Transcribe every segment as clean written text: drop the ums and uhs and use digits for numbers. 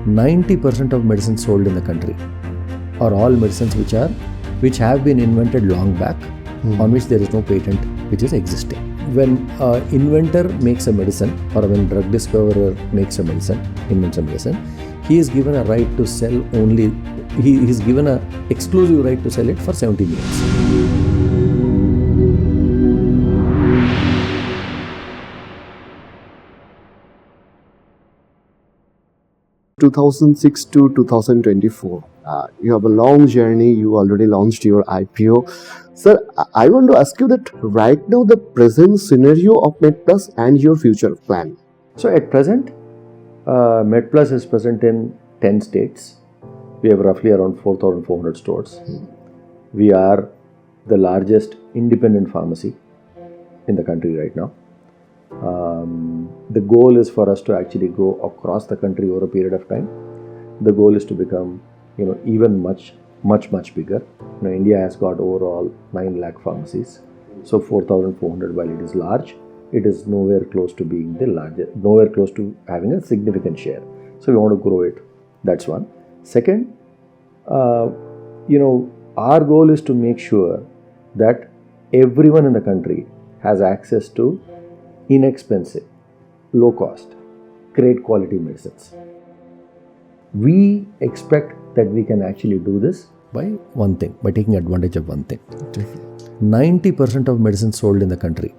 90% of medicines sold in the country are all medicines which have been invented long back, on which there is no patent which is existing. When an inventor makes a medicine, or when drug discoverer makes a medicine, invents a medicine, he is given a right to sell only, he is given an exclusive right to sell it for 17 years. 2006 to 2024. You have a long journey. You already launched your IPO. Sir, I want to ask you that right now the present scenario of MedPlus and your future plan. So at present, MedPlus is present in 10 states. We have roughly around 4,400 stores. We are the largest independent pharmacy in the country right now. The goal is for us to actually grow across the country over a period of time. The goal is to become, even much bigger. India has got overall 9 lakh pharmacies. So 4,400, while it is large, it is nowhere close to being the largest, nowhere close to having a significant share. So we want to grow it. That's one. Second, our goal is to make sure that everyone in the country has access to inexpensive, low cost, great quality medicines. We expect that we can actually do this by one thing, by taking advantage of one thing. 90% of medicines sold in the country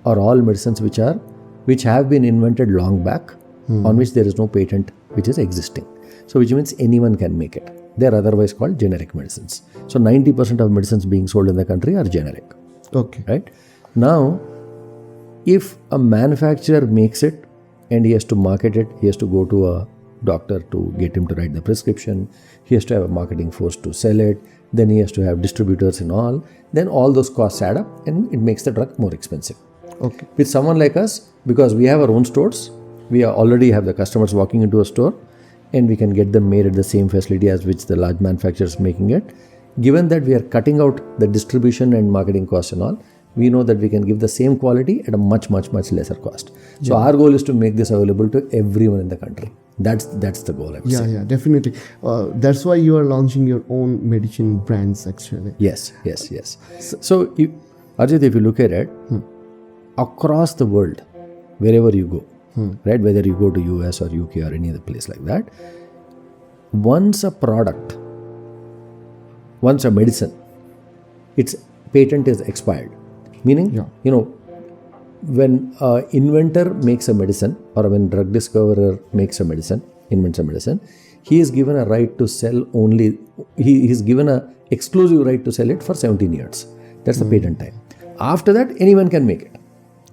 are all medicines which have been invented long back, on which there is no patent which is existing. So which means anyone can make it. They are otherwise called generic medicines. So 90% of medicines being sold in the country are generic. Okay. Right? Now, if a manufacturer makes it and he has to market it, he has to go to a doctor to get him to write the prescription, he has to have a marketing force to sell it, then he has to have distributors and all, then all those costs add up and it makes the drug more expensive. Okay. With someone like us, because we have our own stores, we already have the customers walking into a store and we can get them made at the same facility as which the large manufacturers making it. Given that we are cutting out the distribution and marketing costs and all, we know that we can give the same quality at a much lesser cost. So our goal is to make this available to everyone in the country. That's the goal, I would say. Yeah, definitely. That's why you are launching your own medicine brands, actually. Yes. So, Arjit, if you look at it, across the world, wherever you go, right, whether you go to US or UK or any other place like that, once a medicine, its patent is expired. Meaning, when an inventor makes a medicine, or when drug discoverer makes a medicine, invents a medicine, he is given a right to sell only, he is given an exclusive right to sell it for 17 years. That's the patent time. After that, anyone can make it.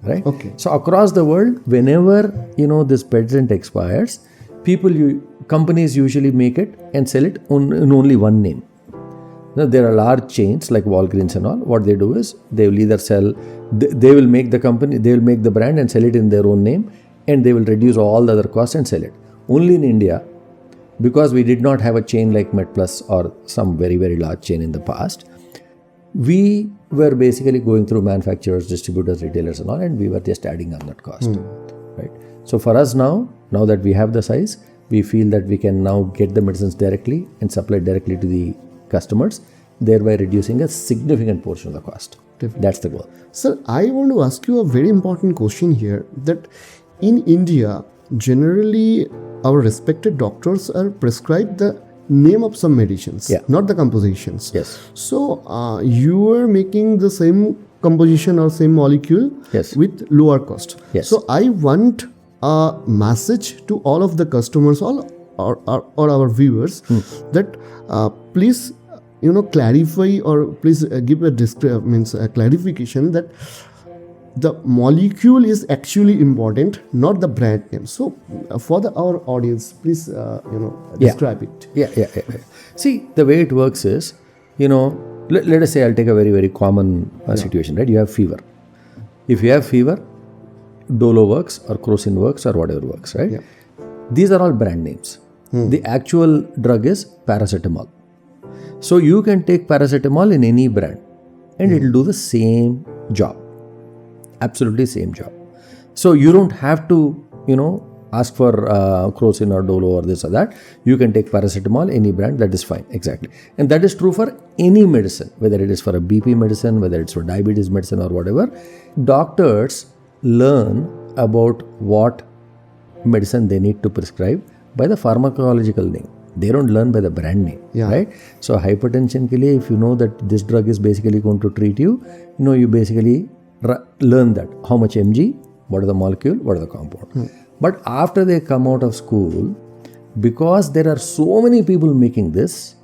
Right? Okay. So across the world, whenever, this patent expires, companies usually make it and sell it in only one name. Now, there are large chains like Walgreens and all. What they do is they will either sell, they will make the brand and sell it in their own name, and they will reduce all the other costs and sell it. Only in India, because we did not have a chain like MedPlus or some very, very large chain in the past, we were basically going through manufacturers, distributors, retailers and all, and we were just adding on that cost. Right? So for us now that we have the size, we feel that we can now get the medicines directly and supply directly to the customers, thereby reducing a significant portion of the cost. Definitely. That's the goal. Sir, I want to ask you a very important question here, that in India, generally our respected doctors are prescribed the name of some medicines, not the compositions. Yes. So you are making the same composition or same molecule with lower cost. Yes. So I want a message to all of the customers, or our viewers, that please clarify, or please give a clarification that the molecule is actually important, not the brand name. So for our audience, please describe it. Yeah. See, the way it works is, let us say, I'll take a very, very common situation, right? You have fever. If you have fever, Dolo works or Crocin works or whatever works, right? Yeah. These are all brand names. The actual drug is paracetamol. So you can take paracetamol in any brand and it will do the same job. Absolutely same job. So you don't have to, ask for Crocin or Dolo or this or that. You can take paracetamol, any brand, that is fine. Exactly. And that is true for any medicine, whether it is for a BP medicine, whether it's for diabetes medicine or whatever. Doctors learn about what medicine they need to prescribe by the pharmacological name. They don't learn by the brand name, right? So hypertension ke liye, if you know that this drug is basically going to treat you, you basically learn that how much mg, what is the molecule, what is the compound. But after they come out of school, because there are so many people making this,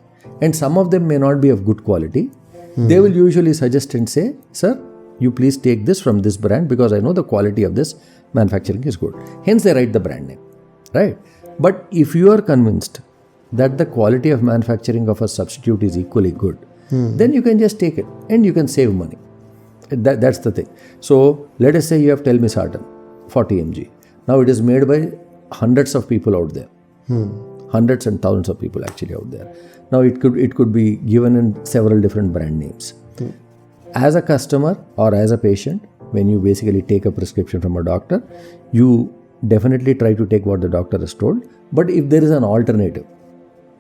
and some of them may not be of good quality, they will usually suggest and say, sir, you please take this from this brand because I know the quality of this manufacturing is good. Hence they write the brand name, right? But if you are convinced that the quality of manufacturing of a substitute is equally good, then you can just take it and you can save money. That's the thing. So let us say you have telmisartan, 40 mg. Now it is made by hundreds of people out there. Hundreds and thousands of people actually out there. Now it could be given in several different brand names. As a customer or as a patient, when you basically take a prescription from a doctor, you definitely try to take what the doctor has told. But if there is an alternative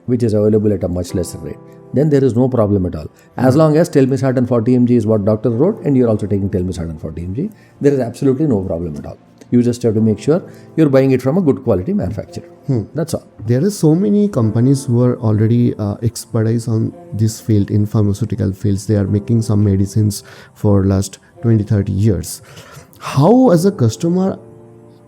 which is available at a much lesser rate, then there is no problem at all. As long as telmisartan 40 mg is what doctor wrote and you're also taking telmisartan 40 mg, there is absolutely no problem at all. You just have to make sure you're buying it from a good quality manufacturer. That's all. There are so many companies who are already expertise on this field, in pharmaceutical fields. They are making some medicines for last 20-30 years. How, as a customer,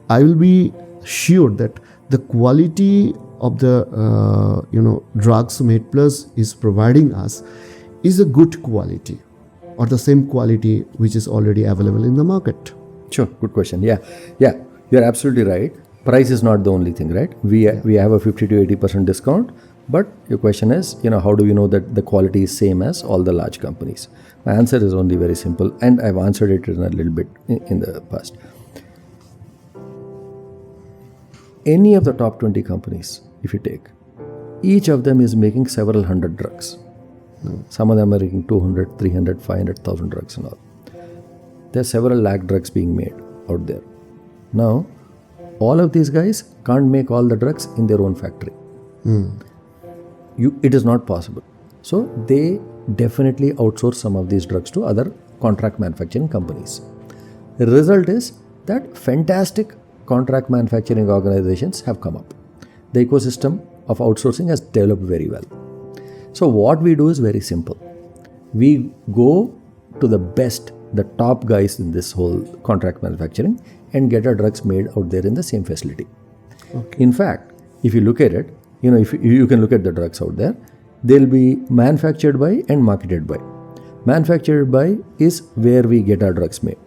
I will be sure that the quality of the drugs MedPlus is providing us is a good quality or the same quality which is already available in the market? Sure, good question. Yeah, you're absolutely right. Price is not the only thing, right? We have a 50 to 80% discount, but your question is, how do we know that the quality is same as all the large companies? My answer is only very simple, and I've answered it in a little bit in the past. Any of the top 20 companies, if you take, each of them is making several hundred drugs. Some of them are making 200, 300, 500,000 drugs and all. There are several lakh drugs being made out there. Now, all of these guys can't make all the drugs in their own factory. It is not possible. So, they definitely outsource some of these drugs to other contract manufacturing companies. The result is that fantastic contract manufacturing organizations have come up. The ecosystem of outsourcing has developed very well. So, what we do is very simple. We go to the best, the top guys in this whole contract manufacturing and get our drugs made out there in the same facility. Okay. In fact, if you look at it, if you can look at the drugs out there, they'll be manufactured by and marketed by. Manufactured by is where we get our drugs made.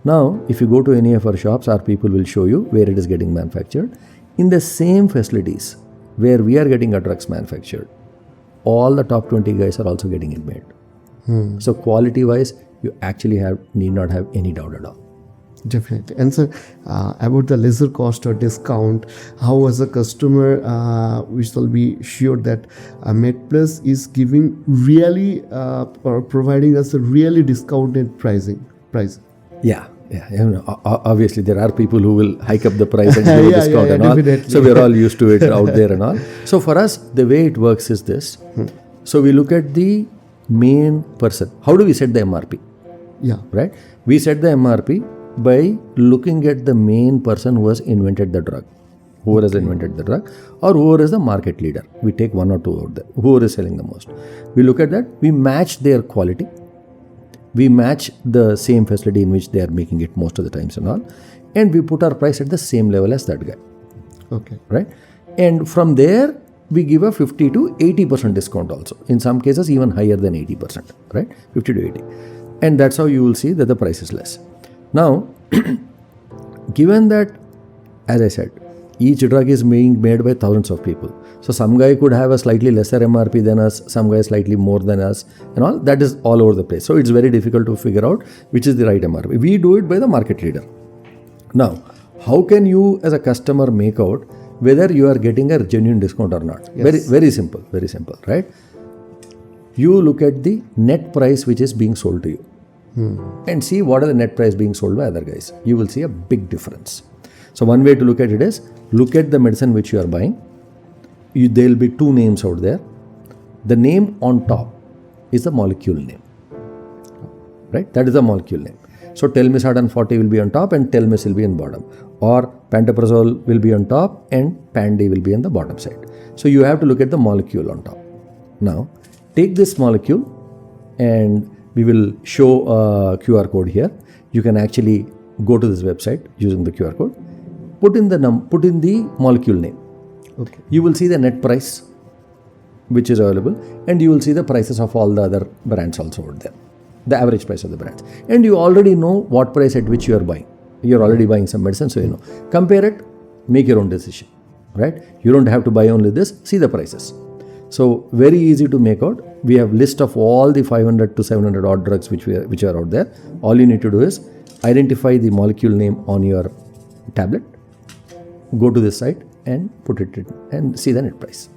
Now, if you go to any of our shops, our people will show you where it is getting manufactured. In the same facilities where we are getting our drugs manufactured, all the top 20 guys are also getting it made. So quality wise, you actually need not have any doubt at all. Definitely. And sir, about the lesser cost or discount, how as a customer we shall be sure that MedPlus is giving really or providing us a really discounted price. Yeah. Obviously, there are people who will hike up the price and give a discount and all. Definitely. So we're all used to it out there and all. So for us, the way it works is this. So we look at the main person. How do we set the MRP? Yeah. Right? We set the MRP by looking at the main person who has invented the drug. Whoever has invented the drug or whoever is the market leader. We take one or two out there. Whoever is selling the most. We look at that. We match their quality. We match the same facility in which they are making it most of the times and all. And we put our price at the same level as that guy. Okay. Right? And from there, we give a 50 to 80% discount also. In some cases, even higher than 80%. Right? 50 to 80. And that's how you will see that the price is less. Now, given that, as I said, each drug is being made by thousands of people. So some guy could have a slightly lesser MRP than us, some guy slightly more than us, and all. That is all over the place. So it's very difficult to figure out which is the right MRP. We do it by the market leader. Now, how can you as a customer make out whether you are getting a genuine discount or not? Yes. Very simple, right? You look at the net price which is being sold to you and see what are the net price being sold by other guys. You will see a big difference. So one way to look at it is look at the medicine which you are buying. There will be two names out there. The name on top is the molecule name, right? That is the molecule name. So telmisartan 40 will be on top and telmis will be on bottom, or pantoprazole will be on top and Pan-D will be on the bottom side. So you have to look at the molecule on top. Now take this molecule and we will show a QR code here. You can actually go to this website using the QR code. Put in the molecule name. Okay. You will see the net price which is available, and you will see the prices of all the other brands also out there, the average price of the brands, and you already know what price at which you are buying. You're already buying some medicine, so you know. Compare it, make your own decision, right? You don't have to buy only this, see the prices. So very easy to make out. We have list of all the 500 to 700 odd drugs which are out there. All you need to do is identify the molecule name on your tablet, go to this site and put it in and see the net price.